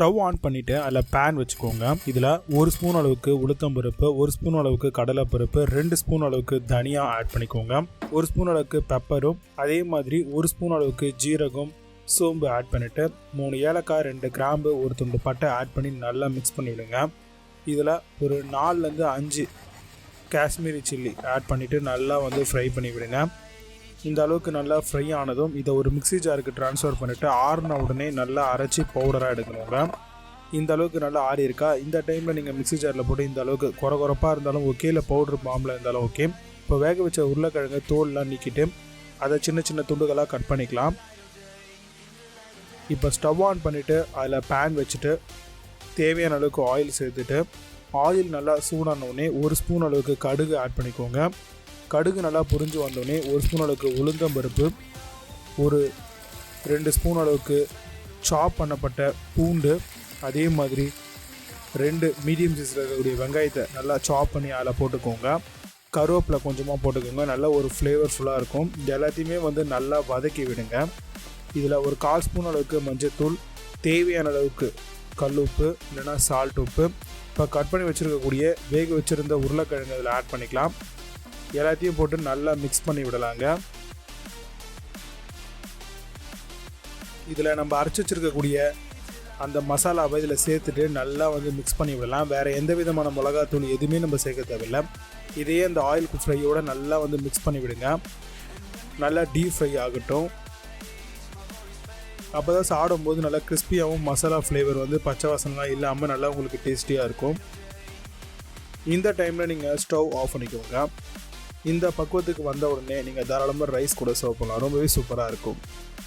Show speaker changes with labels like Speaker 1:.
Speaker 1: Stove on பண்ணிவிட்டு அதில் pan வச்சுக்கோங்க. இதில் 1 ஸ்பூன் அளவுக்கு உளுத்தம்பருப்பு, 1 ஸ்பூன் அளவுக்கு கடலைப்பருப்பு, 2 ஸ்பூன் அளவுக்கு தனியா ஆட் பண்ணிக்கோங்க. 1 ஸ்பூன் அளவுக்கு பெப்பரும், அதே மாதிரி 1 ஸ்பூன் அளவுக்கு ஜீரகம், சோம்பு ஆட் பண்ணிவிட்டு 3 ஏலக்காய், 2 கிராம்பு, 1 துண்டு பட்டை ஆட் பண்ணி நல்லா மிக்ஸ் பண்ணி விடுங்க. இதில் ஒரு 4லேருந்து 5 காஷ்மீரி சில்லி ஆட் பண்ணிவிட்டு நல்லா ஃப்ரை பண்ணி விடுங்க. இந்த அளவுக்கு நல்லா ஃப்ரை ஆனதும் இதை ஒரு மிக்ஸி ஜாருக்கு ட்ரான்ஸ்ஃபர் பண்ணிவிட்டு ஆறின உடனே நல்லா அரைச்சி பவுடராக எடுக்கணுங்க. இந்த அளவுக்கு நல்லா ஆறி இருக்கா, இந்த டைமில் நீங்கள் மிக்ஸி ஜாரில் போட்டு இந்த அளவுக்கு குறப்பாக இருந்தாலும் ஓகே, இல்லை பவுட்ரு பாம்பில் இருந்தாலும் ஓகே. இப்போ வேக வச்ச உருளைக்கிழங்கு தோல்லாம் நீக்கிட்டு அதை சின்ன சின்ன துண்டுகளாக கட் பண்ணிக்கலாம். இப்போ ஸ்டவ் ஆன் பண்ணிவிட்டு அதில் பேன் வச்சுட்டு தேவையான அளவுக்கு ஆயில் சேர்த்துட்டு ஆயில் நல்லா சூடானோடனே 1 ஸ்பூன் அளவுக்கு கடுகு ஆட் பண்ணிக்கோங்க. கடுகு நல்லா புரிஞ்சு வந்தோடனே 1 ஸ்பூன் அளவுக்கு உளுந்தம்பருப்பு, ஒரு 2 ஸ்பூன் அளவுக்கு சாப் பண்ணப்பட்ட பூண்டு, அதே மாதிரி 2 மீடியம் சைஸில் இருக்கக்கூடிய வெங்காயத்தை நல்லா சாப் பண்ணி அதில் போட்டுக்கோங்க. கருவேப்பிலை கொஞ்சமாக போட்டுக்கோங்க, நல்லா ஒரு ஃப்ளேவர்ஃபுல்லாக இருக்கும். இது எல்லாத்தையுமே நல்லா வதக்கி விடுங்க. இதில் ஒரு 1/4 ஸ்பூன் அளவுக்கு மஞ்சத்தூள், தேவையான அளவுக்கு கல் உப்பு இல்லைனா சால்ட் உப்பு, இப்போ கட் பண்ணி வச்சுருக்கக்கூடிய வேக வச்சுருந்த உருளைக்கிழங்கு இதில் ஆட் பண்ணிக்கலாம். எல்லாத்தையும் போட்டு நல்லா மிக்ஸ் பண்ணி விடலாங்க. இதில் நம்ம அரைச்சி வச்சுருக்கக்கூடிய அந்த மசாலாவை இதில் சேர்த்துட்டு நல்லா மிக்ஸ் பண்ணி விடலாம். வேறு எந்த விதமான மிளகாத்தூள் எதுவுமே நம்ம சேர்க்க தேவையில்லை. இதையே அந்த ஆயில் ஃப்ரையோடு நல்லா மிக்ஸ் பண்ணி விடுங்க. நல்லா டீப் ஃப்ரை ஆகட்டும். அப்போ தான் சாப்பிடும்போது நல்லா கிறிஸ்பியாகவும் மசாலா ஃப்ளேவர் பச்சை வாசனைலாம் இல்லாமல் நல்லா உங்களுக்கு டேஸ்டியாக இருக்கும். இந்த டைமில் நீங்கள் ஸ்டவ் ஆஃப் பண்ணிக்கோங்க. இந்த பக்குவத்துக்கு வந்த உடனே நீங்கள் தாராளமாக ரைஸ் கூட சர்வ் பண்ணலாம். ரொம்பவே சூப்பராக இருக்கும்.